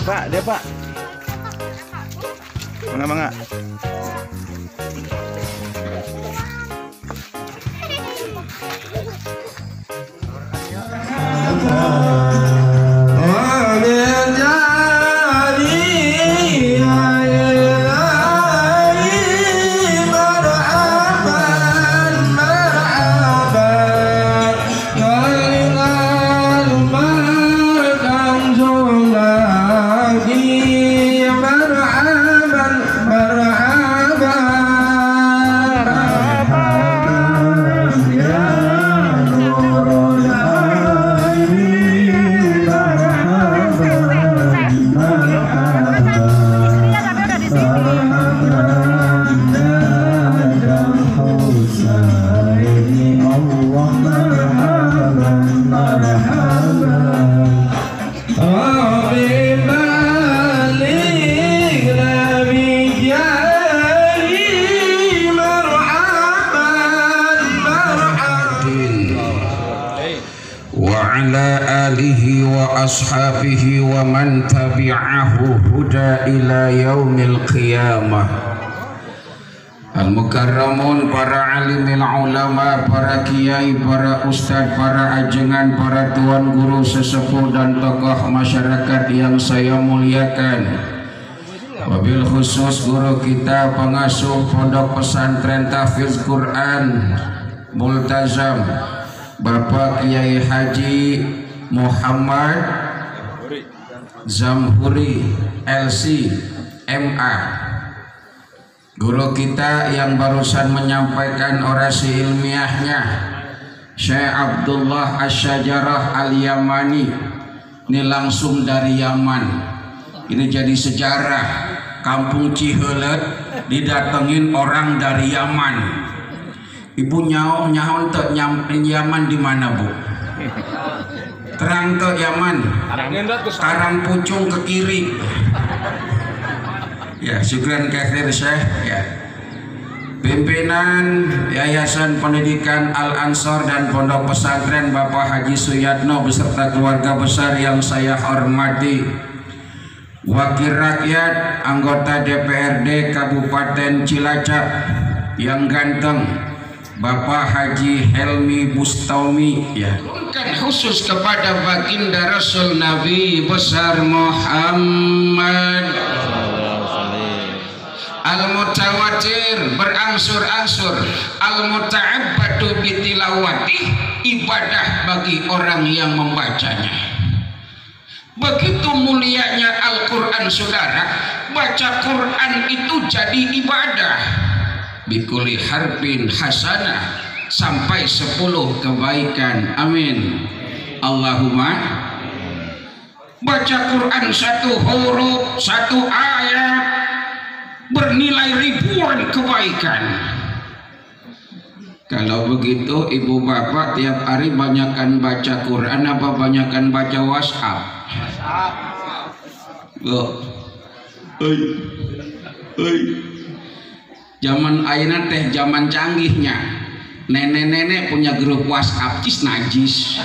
Pak, dia Pak. Mangga. ashabihi wa man tabi'ahu huda ila yaumil qiyamah. Al-mukarramun, para alimil ulama, para kiai, para ustadz, para ajengan, para tuan guru, sesepuh dan tokoh masyarakat yang saya muliakan. Wabil khusus guru kita pengasuh Pondok Pesantren Tahfiz Quran Multazam, Bapak Kiai Haji Muhammad Zamhuri LC MA, guru kita yang barusan menyampaikan orasi ilmiahnya, Syekh Abdullah Asyajarah Al-Yamani. Ini langsung dari Yaman. Ini jadi sejarah, kampung Ciheuleut didatengin orang dari Yaman. Ibu nyaon teu Yaman di mana, Bu? Terang ke Yaman, Karang Pucung ke kiri. Ya, syukran kathir Syekh. Ya, pimpinan Yayasan Pendidikan Al-Ansor dan Pondok Pesantren Bapak Haji Suyatno beserta keluarga besar yang saya hormati, wakil rakyat, anggota DPRD Kabupaten Cilacap yang ganteng, Bapak Haji Helmi Bustaumi, ya, kan khusus kepada baginda Rasul Nabi besar Muhammad. Al-mutawatir, berangsur-angsur, al-muta'abbadu bitilawati, ibadah bagi orang yang membacanya. Begitu mulianya Al-Quran, saudara. Baca Quran itu jadi ibadah. Bikuli harbin hasanah, sampai 10 kebaikan. Amin. Allahumma. Baca Quran satu huruf, satu ayat bernilai ribuan kebaikan. Kalau begitu ibu bapak tiap hari banyakkan baca Quran apa banyakkan baca WhatsApp? Zaman ayeuna teh zaman canggihnya. Nenek-nenek punya grup WhatsApp cis najis.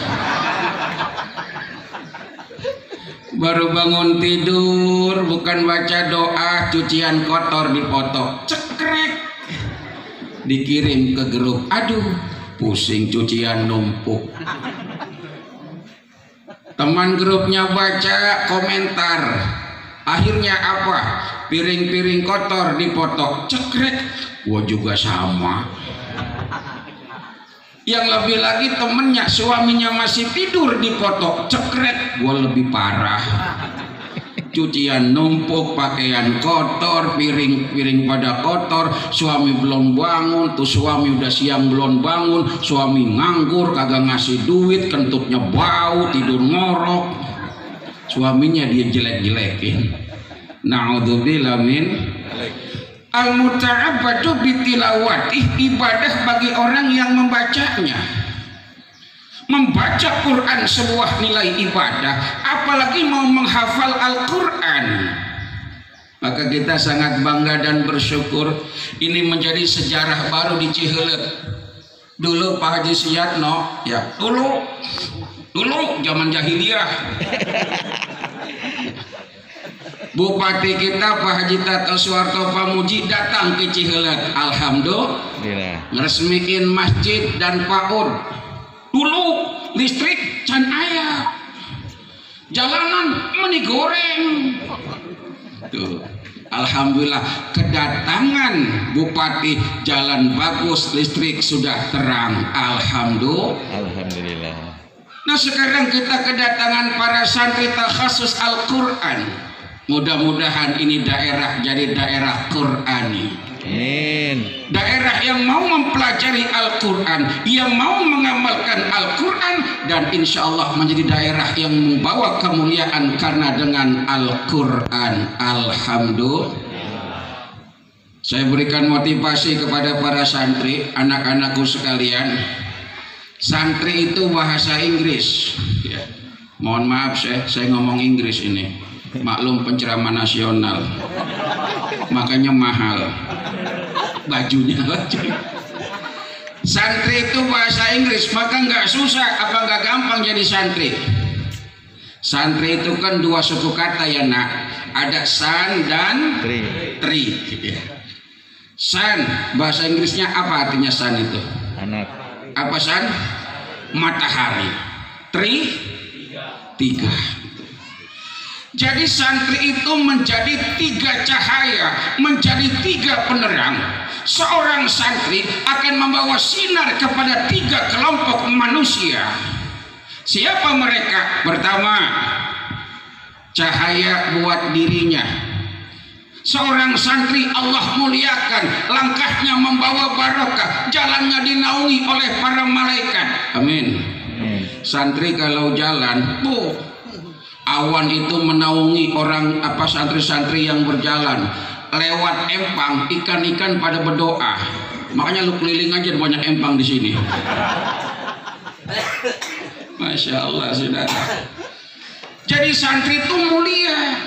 Baru bangun tidur bukan baca doa, cucian kotor dipoto, cekrek, dikirim ke grup. Aduh, pusing cucian numpuk. Teman grupnya baca, komentar. Akhirnya apa? Piring-piring kotor dipoto, cekrek. Gua juga sama. Yang lebih lagi temennya, suaminya masih tidur di foto, cekrek. Gua lebih parah. Cucian numpuk, pakaian kotor, piring pada kotor, suami belum bangun, tuh suami udah siang belum bangun, suami nganggur, kagak ngasih duit, kentutnya bau, tidur ngorok, suaminya dia jelek-jelekin. Na'udzubillah min. Al-muta'abbadu bitilawati, ibadah bagi orang yang membacanya. membaca Quran sebuah nilai ibadah, apalagi mau menghafal Al-Quran. Maka kita sangat bangga dan bersyukur. Ini menjadi sejarah baru di Cihelet. Dulu Pak Haji Suyatno, ya dulu zaman jahiliyah, Bupati kita Pak Haji Tato Suwarto Pamuji datang ke Cihelet. Alhamdulillah, ngeresmiin masjid dan PAUD. Dulu listrik can aya, jalanan meni goreng. Tuh, alhamdulillah kedatangan Bupati, jalan bagus, listrik sudah terang. Alhamdulillah. Nah sekarang kita kedatangan para santri takhasus Al-Quran. Mudah-mudahan ini daerah jadi daerah Qurani. Amin. Daerah yang mau mempelajari Al-Quran, yang mau mengamalkan Al-Quran, dan insya Allah menjadi daerah yang membawa kemuliaan karena dengan Al-Quran. Alhamdulillah. Saya berikan motivasi kepada para santri, anak-anakku sekalian. Santri itu bahasa Inggris ya. Mohon maaf saya ngomong Inggris ini, maklum penceramah nasional, makanya mahal bajunya. Santri itu bahasa Inggris, maka nggak susah apa nggak gampang jadi santri. Santri itu kan dua suku kata ya nak, ada san dan tri ya. San bahasa Inggrisnya apa artinya? San itu anak. Apa san? Matahari. Tri tiga. Jadi santri itu menjadi tiga cahaya, menjadi tiga penerang. Seorang santri akan membawa sinar kepada tiga kelompok manusia. Siapa mereka? Pertama, cahaya buat dirinya. Seorang santri Allah muliakan, langkahnya membawa barokah, jalannya dinaungi oleh para malaikat. Amin. Santri kalau jalan, awan itu menaungi orang santri-santri yang berjalan. Lewat empang, ikan-ikan pada berdoa. Makanya lu keliling aja, banyak empang di sini. Masya Allah, saudara. Jadi santri itu mulia.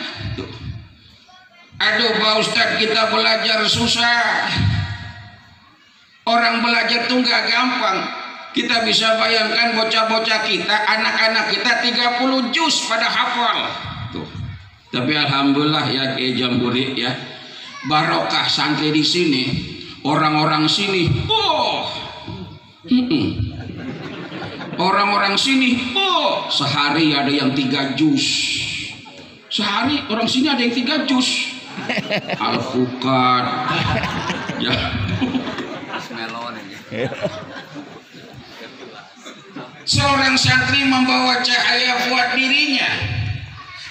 Aduh Pak Ustadz, kita belajar susah. Orang belajar tuh nggak gampang. Kita bisa bayangkan bocah-bocah kita, anak-anak kita 30 juz pada hafal. Tuh. Tapi alhamdulillah ya Jamburi ya, barokah santri di sini. Orang-orang sini, orang-orang sini, sehari ada yang 3 juz. Sehari orang sini ada yang 3 juz. Al-Fuqad ya. Seorang santri membawa cahaya buat dirinya.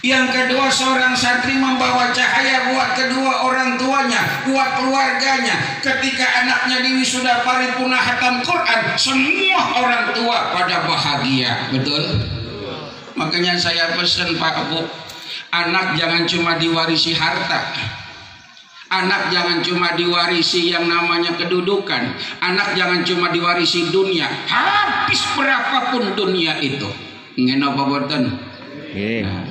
Yang kedua, seorang santri membawa cahaya buat kedua orang tuanya, buat keluarganya. Ketika anaknya di wisuda paripurna khatam Quran, semua orang tua pada bahagia. Betul? Makanya saya pesan Pak Bu, anak jangan cuma diwarisi harta. Anak jangan cuma diwarisi yang namanya kedudukan. Anak jangan cuma diwarisi dunia. Habis berapapun dunia itu. Ngene apa boten? Nah,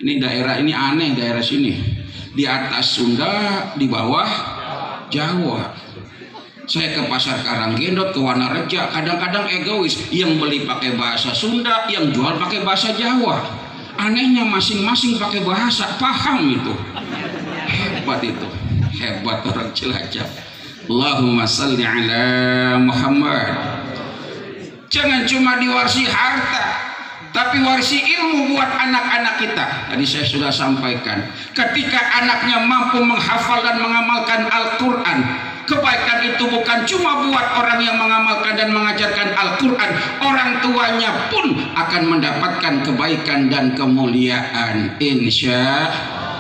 ini daerah ini aneh, daerah sini. Di atas Sunda, di bawah Jawa. Saya ke pasar Karanggendot, ke Wanareja, kadang-kadang egois. Yang beli pakai bahasa Sunda, yang jual pakai bahasa Jawa. Anehnya masing-masing pakai bahasa, paham itu. Hebat itu, hebat orang Cilacap. Allahumma salli ala Muhammad. Jangan cuma diwarisi harta, tapi warisi ilmu buat anak-anak kita. Tadi saya sudah sampaikan, ketika anaknya mampu menghafal dan mengamalkan Al-Quran, kebaikan itu bukan cuma buat orang yang mengamalkan dan mengajarkan Al-Quran, orang tuanya pun akan mendapatkan kebaikan dan kemuliaan, insya Allah.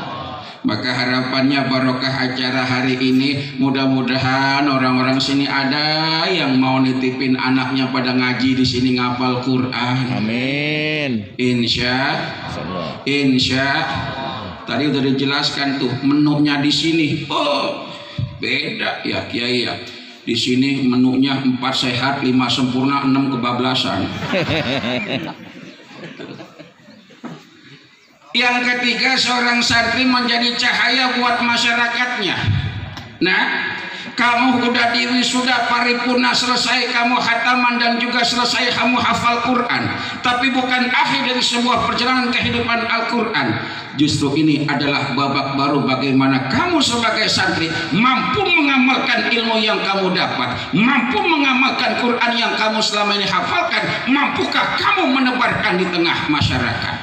Maka harapannya barokah acara hari ini, mudah-mudahan orang-orang sini ada yang mau nitipin anaknya pada ngaji di sini, ngapal Quran. Amin. Insya Allah. Tadi udah dijelaskan tuh menunya di sini. Beda ya Kiai ya. Di sini menunya 4 sehat, 5 sempurna, 6 kebablasan. Yang ketiga, seorang santri menjadi cahaya buat masyarakatnya. Nah, kamu udah diwisuda paripurna, selesai kamu khataman dan juga selesai kamu hafal Quran, tapi bukan akhir dari sebuah perjalanan kehidupan Al-Quran. Justru ini adalah babak baru bagaimana kamu sebagai santri mampu mengamalkan ilmu yang kamu dapat, mampu mengamalkan Quran yang kamu selama ini hafalkan, mampukah kamu menebarkan di tengah masyarakat.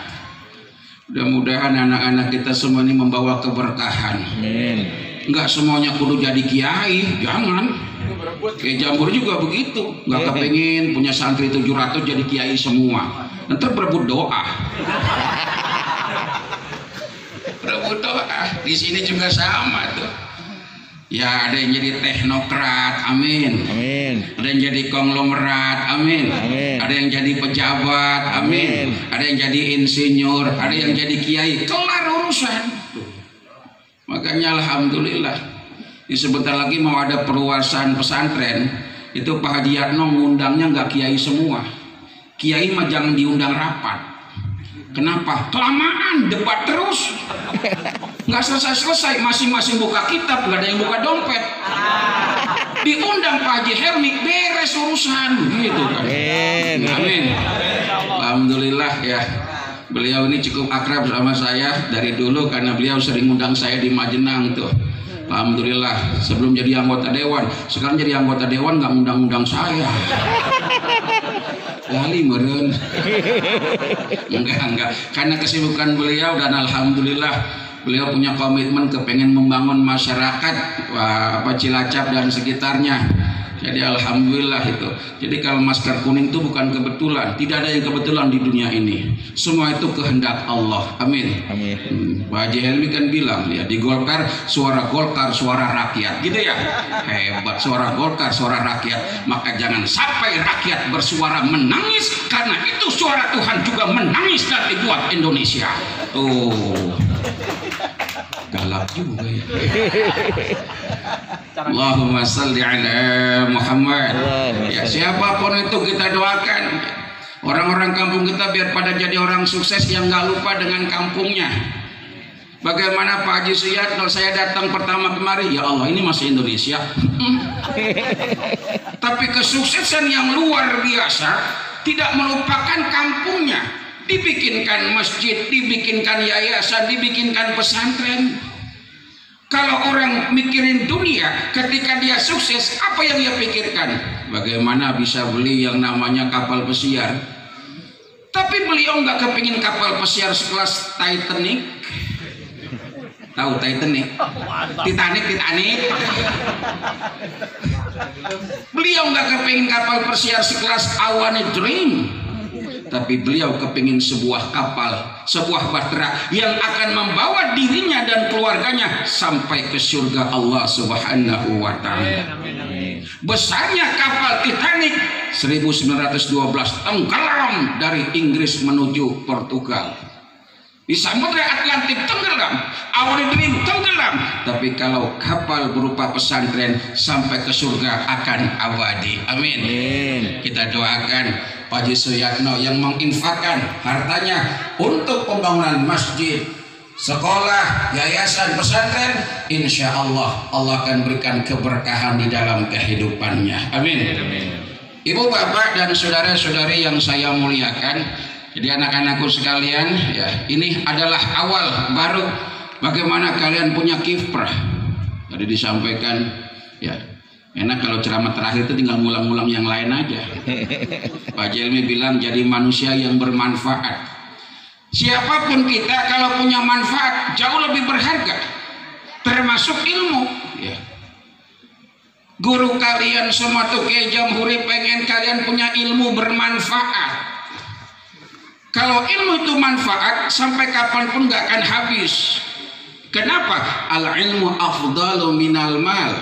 Mudah-mudahan anak-anak kita semua ini membawa keberkahan. Amin. Enggak semuanya kudu jadi kiai, jangan. Kayak Jambur juga begitu, enggak kepengin punya santri 700 jadi kiai semua. Nanti berebut doa. Berebut doa. Di sini juga sama tuh. Ya, ada yang jadi teknokrat, amin. Amin. Ada yang jadi konglomerat, amin. Amin. Ada yang jadi pejabat, amin. Ada yang jadi insinyur, ada yang jadi kiai, kelar urusan. Makanya alhamdulillah, ini sebentar lagi mau ada perluasan pesantren. Itu Pak Haji Yatno ngundangnya nggak kiai semua. Kiai mah jangan diundang rapat. Kenapa? Kelamaan, debat terus. Nggak selesai-selesai, masing-masing buka kitab, nggak ada yang buka dompet. Diundang Pak Haji Helmi, beres urusan, gitu kan. Amin. Alhamdulillah ya. Beliau ini cukup akrab sama saya dari dulu karena beliau sering undang saya di Majenang tuh. Alhamdulillah, sebelum jadi anggota dewan, sekarang jadi anggota dewan nggak undang-undang saya. Lali meren. Enggak, karena kesibukan beliau dan alhamdulillah beliau punya komitmen kepengen membangun masyarakat Cilacap dan sekitarnya. Jadi alhamdulillah itu. Jadi kalau masker kuning itu bukan kebetulan, tidak ada yang kebetulan di dunia ini. Semua itu kehendak Allah. Amin. Amin. Pak Haji Helmi kan bilang ya, di Golkar suara rakyat, gitu ya. Hebat, suara Golkar suara rakyat. Maka jangan sampai rakyat bersuara menangis, karena itu suara Tuhan juga menangis nanti buat Indonesia. Oh. Galak juga ya. Allahumma salli ala Muhammad. Ya, siapapun itu kita doakan orang-orang kampung kita biar pada jadi orang sukses yang gak lupa dengan kampungnya. Bagaimana Pak Haji Suyatno, saya datang pertama kemari, ya Allah ini masih Indonesia. Tapi kesuksesan yang luar biasa tidak melupakan kampungnya. Dibikinkan masjid, dibikinkan yayasan, dibikinkan pesantren. Kalau orang mikirin dunia, ketika dia sukses, apa yang dia pikirkan? Bagaimana bisa beli yang namanya kapal pesiar? Tapi beliau nggak kepingin kapal pesiar sekelas Titanic. Tahu Titanic? Titanic. Beliau nggak kepingin kapal pesiar sekelas Awane Dream. Tapi beliau kepingin sebuah kapal, sebuah bahtera yang akan membawa dirinya dan keluarganya sampai ke surga Allah Subhanahu wa Ta'ala. Besarnya kapal Titanic 1912 tenggelam dari Inggris menuju Portugal. Di Samudra Atlantik tenggelam, Awane Dream tenggelam. Tapi kalau kapal berupa pesantren sampai ke surga akan abadi. Amin. Kita doakan Pak Haji Suyatno yang menginfakkan hartanya untuk pembangunan masjid, sekolah, yayasan, pesantren, insya Allah Allah akan berikan keberkahan di dalam kehidupannya. Amin. Ibu, bapak, dan saudara-saudari yang saya muliakan, jadi anak-anakku sekalian, ya, ini adalah awal baru bagaimana kalian punya kiprah. Tadi disampaikan, ya, enak kalau ceramah terakhir itu tinggal ngulang-ngulang yang lain aja. Pak Jelmi bilang jadi manusia yang bermanfaat. Siapapun kita kalau punya manfaat jauh lebih berharga, termasuk ilmu. Ya. Guru kalian semua tuh kayak Jamhuri pengen kalian punya ilmu bermanfaat. Kalau ilmu itu manfaat sampai kapanpun gak akan habis. Kenapa? Al ilmu afdalu minal mal,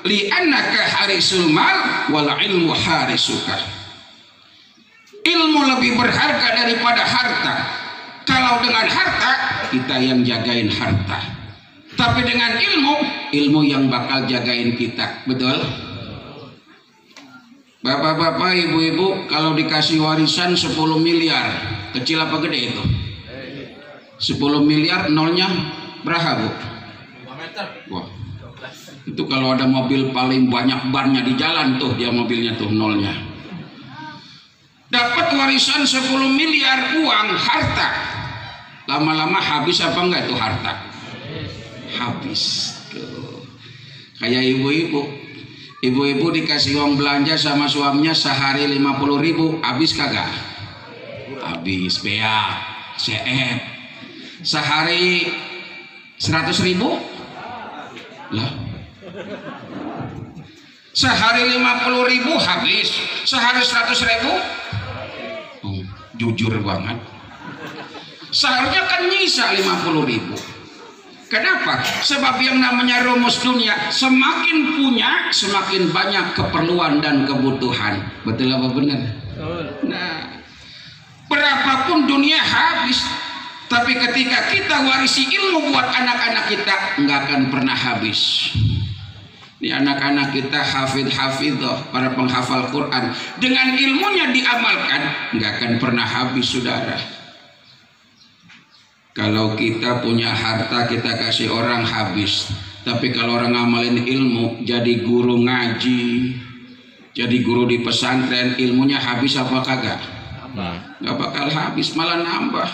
li'annaka harisul mal wal ilmu harisuka. Ilmu lebih berharga daripada harta. Kalau dengan harta kita yang jagain harta, tapi dengan ilmu yang bakal jagain kita. Betul? Bapak-bapak, ibu-ibu, kalau dikasih warisan 10 miliar, kecil apa gede itu? 10 miliar nolnya berapa, Bu? 5 meter. Wah. Itu kalau ada mobil paling banyak bannya di jalan tuh, dia mobilnya tuh nolnya. Dapat warisan 10 miliar uang, harta. Lama-lama habis apa enggak itu harta? Habis. Tuh. Kayak ibu-ibu. Ibu-ibu dikasih uang belanja sama suaminya sehari 50.000, habis kagak? Habis. Bea, CF. Sehari 100.000? Lah. Sehari 50.000 habis. Sehari 100.000? Oh, jujur banget. Seharusnya kan nyisa 50.000. Kenapa? Sebab yang namanya rumus dunia, semakin punya, semakin banyak keperluan dan kebutuhan. Betul apa benar? Nah, berapapun dunia habis, tapi ketika kita warisi ilmu buat anak-anak kita, nggak akan pernah habis. Ini anak-anak kita hafidh-hafidhah, para penghafal Quran, dengan ilmunya diamalkan, nggak akan pernah habis, saudara. Kalau kita punya harta kita kasih orang habis, tapi kalau orang ngamalin ilmu, jadi guru ngaji, jadi guru di pesantren, ilmunya habis apa kagak? Nggak bakal habis, malah nambah.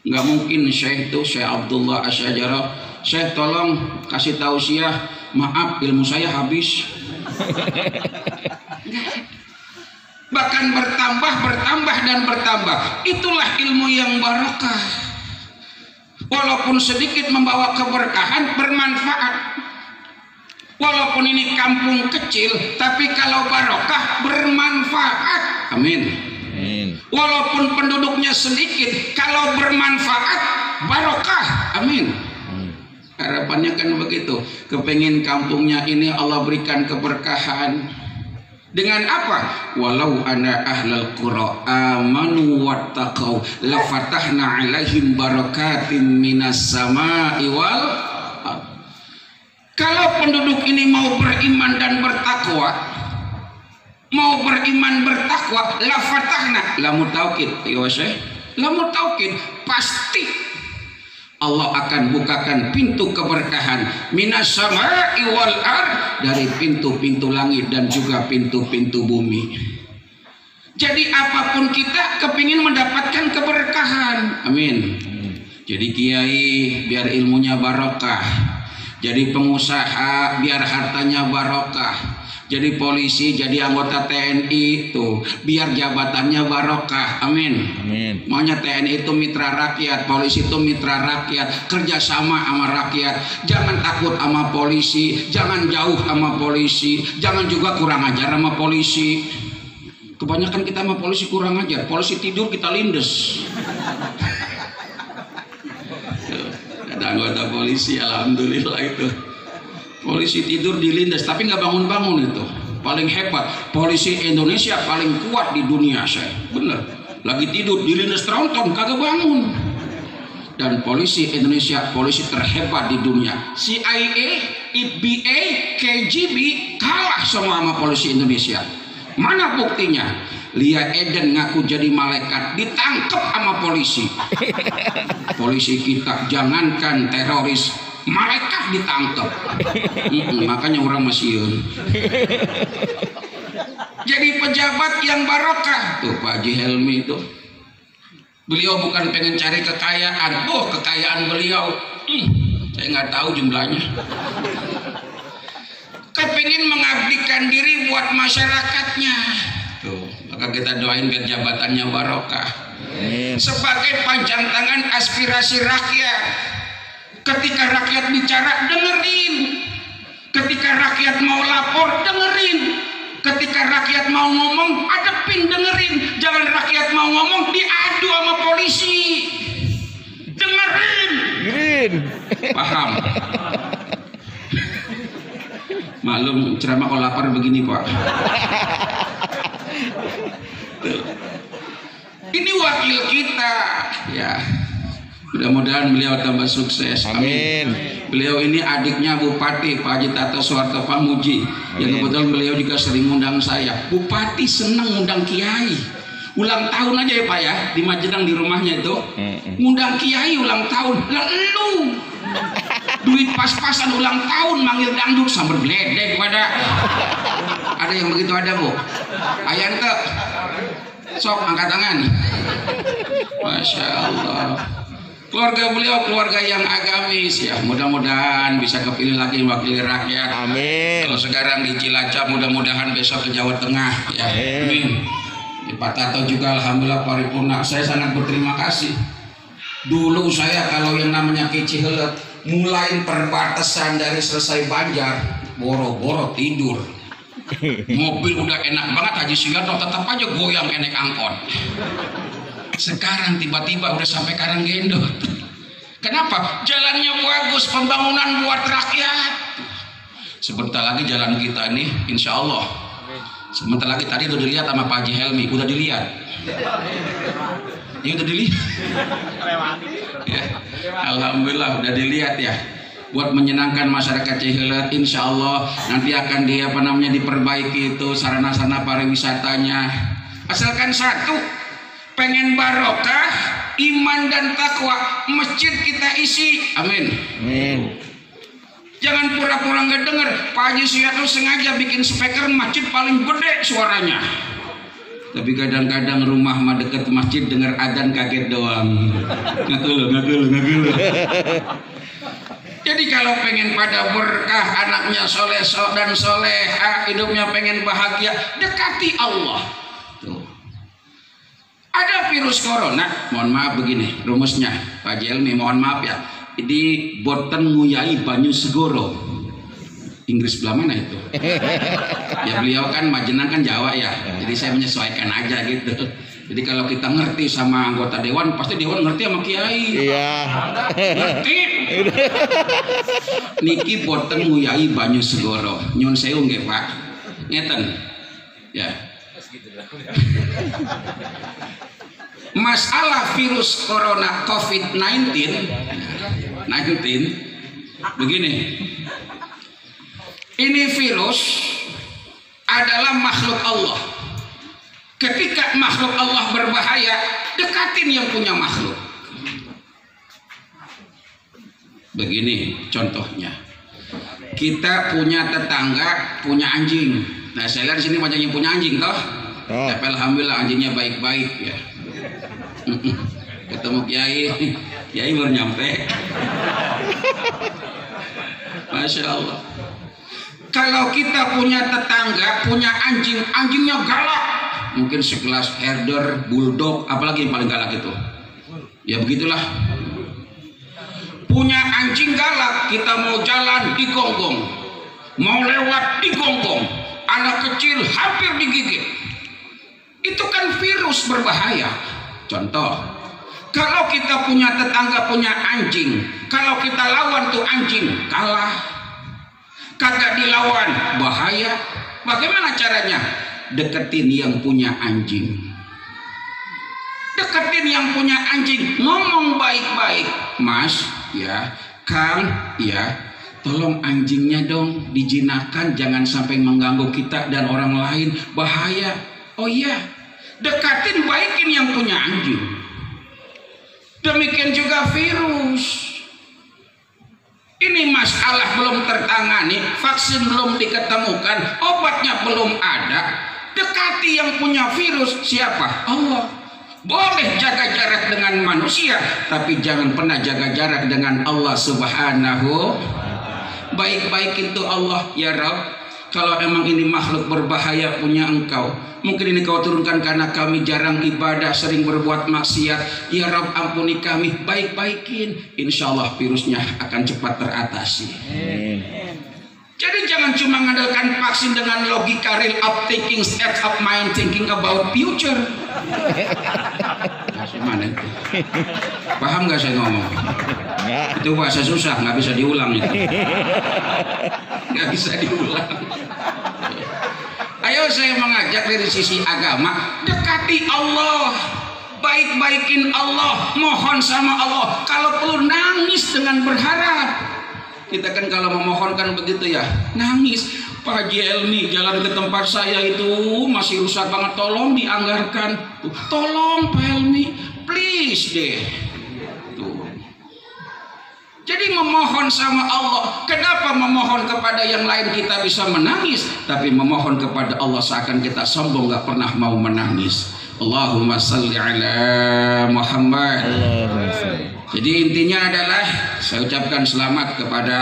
Nggak mungkin Syekh Abdullah Asy-Syajarah, Syekh tolong kasih tausiah, maaf ilmu saya habis. Bahkan bertambah dan bertambah. Itulah ilmu yang barokah. Walaupun sedikit membawa keberkahan, bermanfaat. Walaupun ini kampung kecil, tapi kalau barokah bermanfaat. Amin. Walaupun penduduknya sedikit, kalau bermanfaat barokah. Amin. Harapannya kan begitu. Kepengin kampungnya ini Allah berikan keberkahan. Dengan apa? Walau anna ahlal qura amanu wattaqau lafatahna alaihim barakatim minas samai wal. Kalau penduduk ini mau beriman dan bertakwa, lafatahna, lamu taukid, ya Syekh, lamu taukid, pasti Allah akan bukakan pintu keberkahan minas samai wal ard, dari pintu-pintu langit dan juga pintu-pintu bumi. Jadi apapun kita kepingin mendapatkan keberkahan. Amin. Jadi kiai biar ilmunya barokah, jadi pengusaha biar hartanya barokah, jadi polisi, jadi anggota TNI tuh biar jabatannya barokah. Amin. Amin. Maunya TNI itu mitra rakyat, polisi itu mitra rakyat, kerjasama sama rakyat. Jangan takut sama polisi, jangan jauh sama polisi, jangan juga kurang ajar sama polisi. Kebanyakan kita sama polisi kurang ajar. Polisi tidur kita lindes. Ada anggota polisi, alhamdulillah itu. Polisi tidur dilindas tapi nggak bangun-bangun itu. Paling hebat. Polisi Indonesia paling kuat di dunia, saya. Bener. Lagi tidur dilindas tronton kagak bangun. Dan polisi Indonesia polisi terhebat di dunia. CIA, FBI, KGB kalah semua sama polisi Indonesia. Mana buktinya? Lia Eden ngaku jadi malaikat ditangkap sama polisi. Polisi kita jangankan teroris, malaikat ditangkap. Makanya orang masihun. Jadi pejabat yang barokah tuh Pak Haji Helmi itu. Beliau bukan pengen cari kekayaan. Kekayaan beliau saya nggak tahu jumlahnya. Kepingin mengabdikan diri buat masyarakatnya. Tuh, maka kita doain biar jabatannya barokah. Sebagai panjang tangan aspirasi rakyat. Ketika rakyat bicara, dengerin. Ketika rakyat mau lapor, dengerin. Ketika rakyat mau ngomong, adepin, dengerin. Jangan rakyat mau ngomong, diadu sama polisi. Dengerin. Paham? Maklum, ceramah kalau lapar begini, Pak. Ini wakil kita, ya. Mudah-mudahan beliau tambah sukses. Amin. Beliau ini adiknya Bupati Pak Haji Tato Soeharto Pamuji. Yang kebetulan beliau juga sering undang saya. Bupati senang undang kiai. Ulang tahun aja ya Pak ya, di Majenang di rumahnya itu. Undang kiai ulang tahun. Lah lu duit pas-pasan ulang tahun manggil dangdut sambil gledek pada. Ada yang begitu ada Bu? Ayan ke? Sok angkat tangan. Masya Allah. Keluarga beliau keluarga yang agamis ya, mudah-mudahan bisa kepilih lagi wakil rakyat. Amin. Kalau sekarang di Cilacap, mudah-mudahan besok ke Jawa Tengah ya. Amin. Pak Tato juga alhamdulillah paripurna. Saya sangat berterima kasih. Dulu saya kalau yang namanya Kicihelet, mulai perbatasan dari selesai Banjar, boro-boro tidur. Mobil udah enak banget, Haji Suyanto tetap aja goyang enek angkot. Sekarang tiba-tiba udah sampai Karanggendot. Kenapa? Jalannya bagus, pembangunan buat rakyat. Sebentar lagi jalan kita ini, insya Allah. Sebentar lagi tadi udah dilihat sama Pak Haji Helmi, udah dilihat. Ya udah dilihat. Ya, alhamdulillah udah dilihat ya. Buat menyenangkan masyarakat Cihelet, insya Allah nanti akan diperbaiki itu sarana-sarana pariwisatanya. Asalkan satu, pengen barokah, iman dan takwa, masjid kita isi. Amin. Amin. Jangan pura-pura nggak dengar. Pak Haji Suyanto sengaja bikin speaker masjid paling gede suaranya. Tapi kadang-kadang rumah mah deket masjid dengar adzan kaget doang. Ngaku. Jadi kalau pengen pada berkah, anaknya soleh dan soleha, hidupnya pengen bahagia, dekati Allah. Tuh. Ada virus corona, mohon maaf begini rumusnya Pak Jelmi, mohon maaf ya. Di Boten Nguyai Banyu Segoro, Inggris belah mana itu? Ya beliau kan Majenang kan Jawa ya, jadi saya menyesuaikan aja gitu. Jadi kalau kita ngerti sama anggota dewan, pasti dewan ngerti sama kiai. Iya. Ngerti. Niki Boten Nguyai Banyu Segoro, nyun sewu nggih Pak. Ngeten. Ya. Masalah virus corona COVID-19 begini, ini virus adalah makhluk Allah. Ketika makhluk Allah berbahaya, dekatin yang punya makhluk. Begini contohnya, kita punya tetangga punya anjing. Nah saya lihat di sini banyak yang punya anjing toh. Tapi alhamdulillah anjingnya baik-baik ya. Ketemu kiai baru nyampe. Masya Allah. Kalau kita punya tetangga punya anjing, anjingnya galak, mungkin sekelas herder, bulldog, apalagi yang paling galak itu. Ya begitulah. Punya anjing galak, kita mau jalan digonggong, mau lewat digonggong, anak kecil hampir digigit. Itu kan virus berbahaya. Contoh, kalau kita punya tetangga punya anjing, kalau kita lawan tuh anjing kalah, kagak dilawan bahaya. Bagaimana caranya? Deketin yang punya anjing. Deketin yang punya anjing, ngomong baik-baik. Mas, ya, Kang, ya, tolong anjingnya dong dijinakkan, jangan sampai mengganggu kita dan orang lain, bahaya. Oh iya, dekatin baikin yang punya anjing. Demikian juga virus. Ini masalah belum tertangani, vaksin belum diketemukan, obatnya belum ada. Dekati yang punya virus siapa? Allah. Boleh jaga jarak dengan manusia, tapi jangan pernah jaga jarak dengan Allah Subhanahu. Baik-baik itu Allah, ya Rabb. Kalau emang ini makhluk berbahaya punya Engkau, mungkin ini Kau turunkan karena kami jarang ibadah, sering berbuat maksiat. Ya Rabb, ampuni kami, baik-baikin. Insya Allah virusnya akan cepat teratasi. Jadi jangan cuma mengandalkan vaksin dengan logika real up thinking, state of mind, thinking about future. Mana itu? Paham gak saya ngomong? Itu bahasa susah, nggak bisa diulang itu. Nggak bisa diulang. Ayo saya mengajak dari sisi agama, dekati Allah. baik-baikin Allah, mohon sama Allah. Kalau perlu nangis dengan berharap. Kita kan kalau memohon kan begitu ya, nangis. Pak Haji Helmi, jalan ke tempat saya itu masih rusak banget, tolong dianggarkan. Tuh, tolong Pak Helmi, please deh. Tuh. Jadi memohon sama Allah. Kenapa memohon kepada yang lain kita bisa menangis, tapi memohon kepada Allah seakan kita sombong gak pernah mau menangis. Allahumma salli ala Muhammad. Jadi intinya adalah saya ucapkan selamat kepada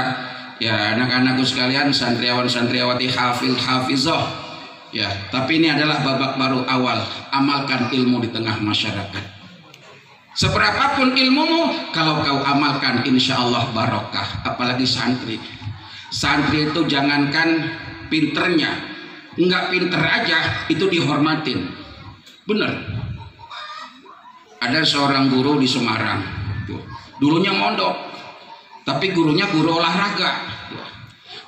ya anak-anakku sekalian, santriawan-santriawati, hafizah. Ya, tapi ini adalah babak baru awal. Amalkan ilmu di tengah masyarakat. Seberapapun ilmumu, kalau kau amalkan, insya Allah barokah. Apalagi santri. Santri itu jangankan pinternya, nggak pinter aja itu dihormatin. Bener. Ada seorang guru di Semarang. Dulunya mondok, tapi gurunya guru olahraga.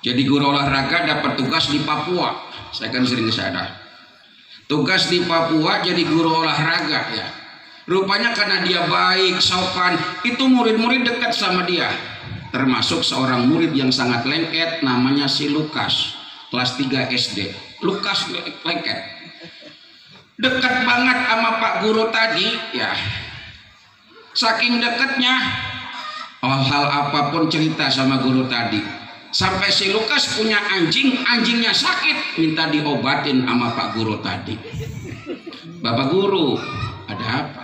Jadi guru olahraga dapat tugas di Papua. Saya kan sering ke sana. Tugas di Papua jadi guru olahraga ya. Rupanya karena dia baik, sopan, itu murid-murid dekat sama dia. Termasuk seorang murid yang sangat lengket, namanya si Lukas, kelas 3 SD. Lukas lengket. Dekat banget sama Pak Guru tadi ya. Saking dekatnya, hal apapun cerita sama guru tadi. Sampai si Lukas punya anjing, anjingnya sakit, minta diobatin sama Pak Guru tadi. Bapak Guru, ada apa?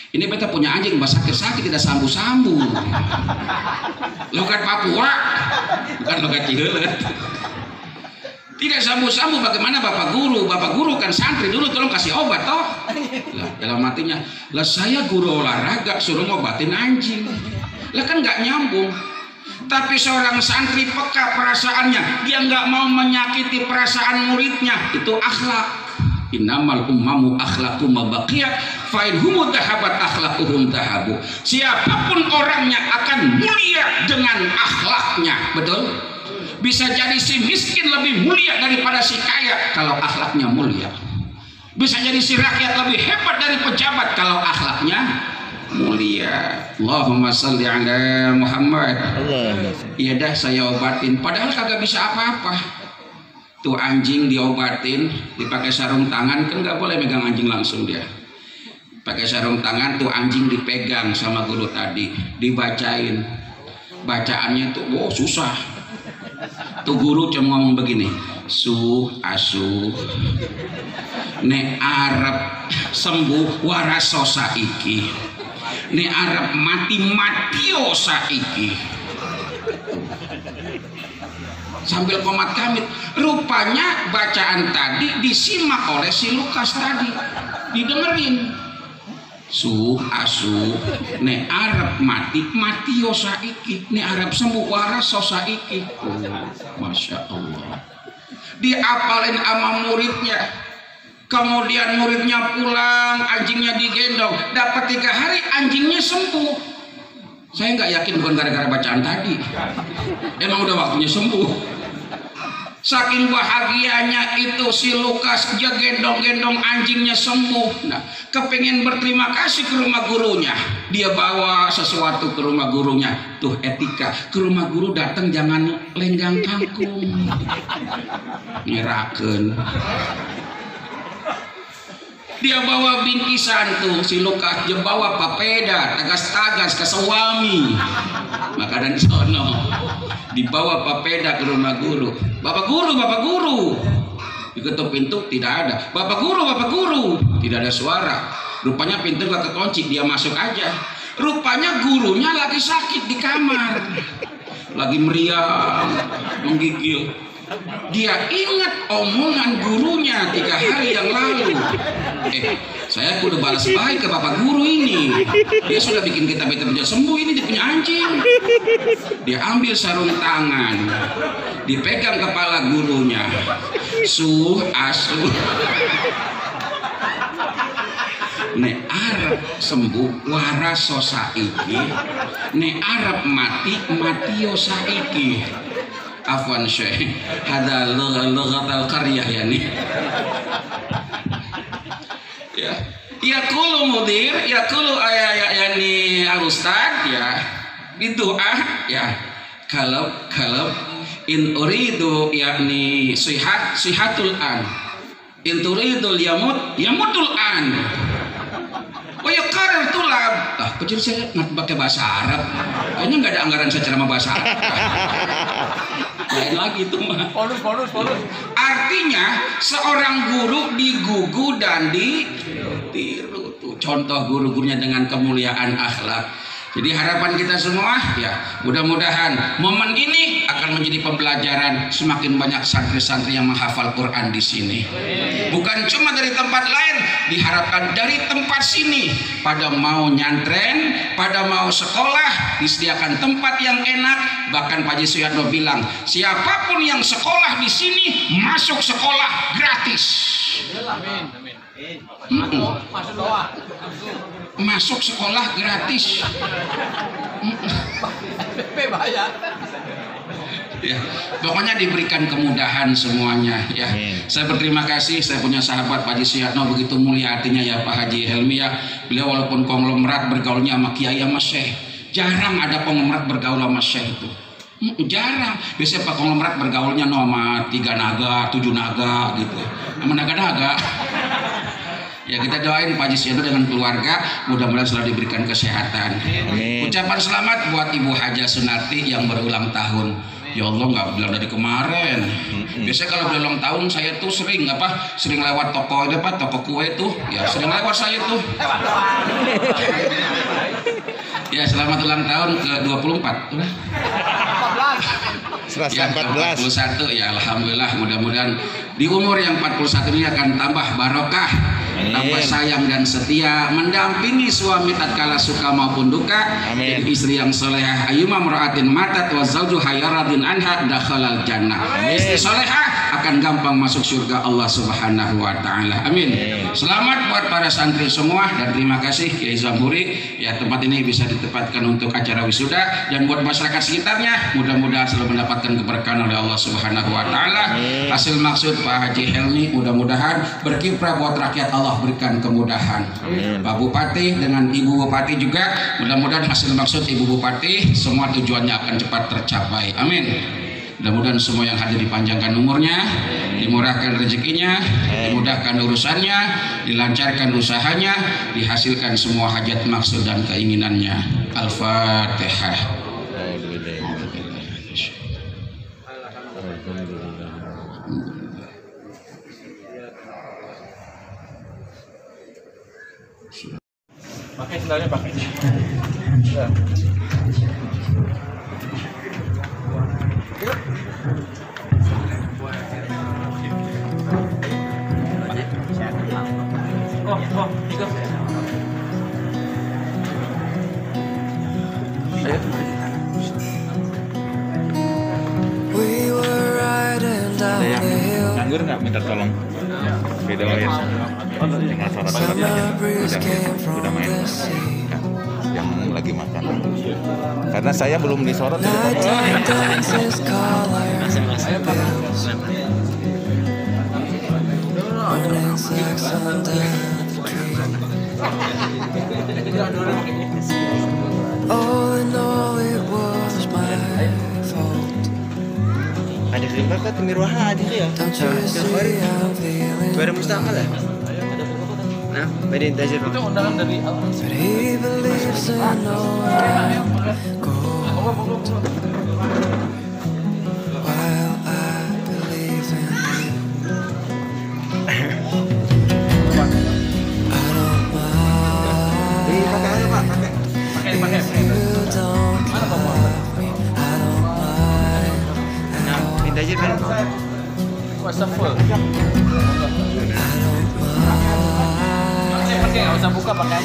Ini beta punya anjing, mbak sakit-sakit tidak sambu-sambu. Logat Papua, bukan logat Cilelet. Tidak sambu-sambu, bagaimana Bapak Guru? Bapak Guru kan santri dulu, tolong kasih obat toh. Lah, dalam hatinya, lah saya guru olahraga suruh ngobatin anjing. Lah kan nggak nyambung. Tapi seorang santri peka perasaannya, dia nggak mau menyakiti perasaan muridnya. Itu akhlak. Innamal ummamu akhlaqum baqiyat fa in hum dhahabat akhlaquhum dhahabu. Siapapun orangnya akan mulia dengan akhlaknya, betul? Bisa jadi si miskin lebih mulia daripada si kaya kalau akhlaknya mulia. Bisa jadi si rakyat lebih hebat dari pejabat kalau akhlaknya mulia. Allahumma salli ala Muhammad. Iya dah saya obatin, padahal kagak bisa apa-apa. Tuh anjing diobatin, dipakai sarung tangan, kan nggak boleh megang anjing langsung dia. Pakai sarung tangan, tuh anjing dipegang sama guru tadi, dibacain. Bacaannya tuh, wow susah. Tuh guru cuma ngomong begini, asuh ne Arab sembuh waraso saiki, ne Arab mati-matio saiki. Sambil komat kamit. Rupanya bacaan tadi disimak oleh si Lukas tadi, didengerin. Asuh ne Arab matio saiki, ne Arab sembuh waraso saiki. Oh, Masya Allah. Diapalin sama muridnya. Kemudian muridnya pulang, anjingnya digendong, dapat 3 hari anjingnya sembuh. Saya nggak yakin bukan gara-gara bacaan tadi, emang udah waktunya sembuh. Saking bahagianya itu si Lukas, dia gendong-gendong anjingnya sembuh. Nah, kepengen berterima kasih ke rumah gurunya, dia bawa sesuatu ke rumah gurunya. Tuh etika, ke rumah guru datang jangan lenggang kangkung, nyeraken. Dia bawa bingkisan tuh si Lukas, dia bawa papeda, tagas-tagas ke suami. Maka dari sono dibawa papeda ke rumah guru. Bapak guru. Diketuk pintu tidak ada. Bapak guru, tidak ada suara. Rupanya pintu gak kekunci, dia masuk aja. Rupanya gurunya lagi sakit di kamar, lagi meriang, menggigil. Dia ingat omongan gurunya 3 hari yang lalu. Saya kudu balas baik ke bapak guru ini. Dia sudah bikin kita betul-betul sembuh, ini dia punya anjing. Dia ambil sarung tangan, dipegang kepala gurunya. Asuh. Ne Arab sembuh waraso saiki, ne Arab matio saiki. Afwan Syekh, ada lughatal qaryah ya nih. Ya, Yaqulu mudir, yaqulu yani al-ustad ya bidu'a ya kalau in uridu yakni sihatul an in turidul yamutul an oh ya karir tulab kok jadi saya nggak pakai bahasa Arab kayaknya nggak ada anggaran saya ceramah bahasa Arab lain lagi itu mah bonus artinya seorang guru digugu dan ditiru tuh contoh guru-gurunya dengan kemuliaan akhlak. Jadi harapan kita semua ya mudah-mudahan momen ini akan menjadi pembelajaran semakin banyak santri-santri yang menghafal Quran di sini. Bukan cuma dari tempat lain, diharapkan dari tempat sini. Pada mau nyantren, pada mau sekolah, disediakan tempat yang enak. Bahkan Pak Haji Suyatno bilang, siapapun yang sekolah di sini masuk sekolah gratis. Amin. Masuk sekolah gratis. Ya, pokoknya diberikan kemudahan semuanya ya. Saya berterima kasih, saya punya sahabat Pak Haji Suyatno begitu mulia hatinya ya Pak Haji Helmi ya. Beliau walaupun konglomerat bergaulnya sama kiai sama syekh. Jarang ada konglomerat bergaul sama syekh itu. Jarang. Biasanya Pak konglomerat bergaulnya sama 3 naga, 7 naga gitu. Sama naga-naga. Ya kita doain Pak Haji Suyatno dengan keluarga mudah-mudahan selalu diberikan kesehatan. Amin. Ucapan selamat buat Ibu Haja Sunarti yang berulang tahun. Ya Allah nggak bilang dari kemarin. Biasanya kalau berulang tahun saya tuh sering lewat toko toko kue tuh. Ya sering lewat saya tuh. Ya selamat ulang tahun ke 24. Ya, 41 ya alhamdulillah mudah-mudahan di umur yang 41 ini akan tambah barokah, tambah sayang dan setia, mendampingi suami tatkala suka maupun duka. Jadi istri yang solehah ayyuma mar'atin matat wa zawju hayyaradin anha dakhalal jannah. Istri solehah akan gampang masuk surga Allah Subhanahu wa taala. Amin. Selamat buat para santri semua dan terima kasih Kiai Zamhuri ya, tempat ini bisa ditempatkan untuk acara wisuda dan buat masyarakat sekitarnya mudah-mudahan selalu mendapatkan keberkahan oleh Allah Subhanahu wa taala. Hasil maksud Pak Haji Helmi mudah-mudahan berkiprah buat rakyat, Allah berikan kemudahan. Pak Bupati dengan Ibu Bupati juga mudah-mudahan hasil maksud Ibu Bupati semua tujuannya akan cepat tercapai. Amin. Mudah-mudahan semua yang hadir dipanjangkan umurnya, dimurahkan rezekinya, dimudahkan urusannya, dilancarkan usahanya, dihasilkan semua hajat maksud dan keinginannya. Al-Fatihah. Pakai sendalnya pakai. Nganggur nggak minta tolong beda ya udah main yang lagi makan karena saya belum disorot ada riba kan Mirwaha ada ya baru mustaqal ya nah beda tajir itu undangan dari aja kan kuasa full pakai nggak usah buka pakai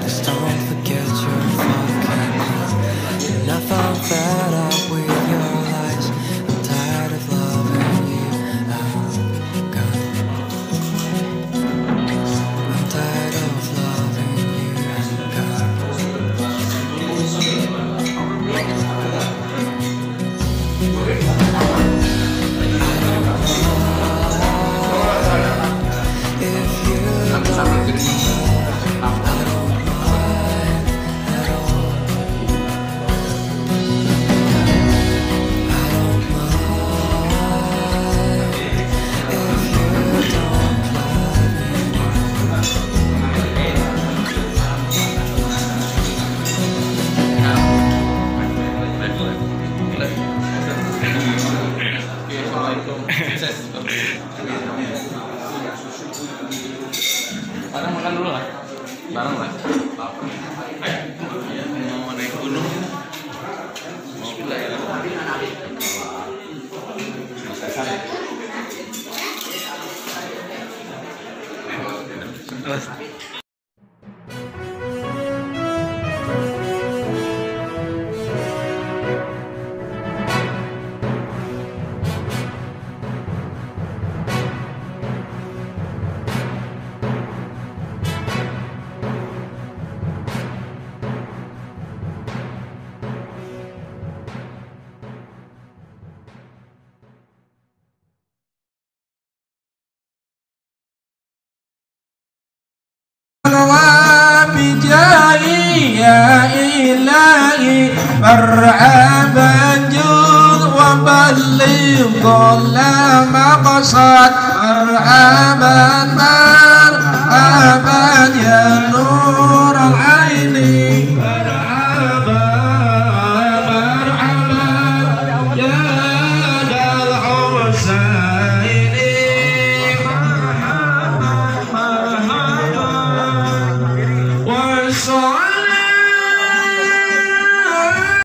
Just don't forget your fucking love. And I found fed up with your lies. I'm tired of loving you. I'm tired of loving you. I'm gone. Barang makan dulu lah. Barang lah. Mau naik gunung. يا إلهي مرحبا جود وبلغ كل مقصد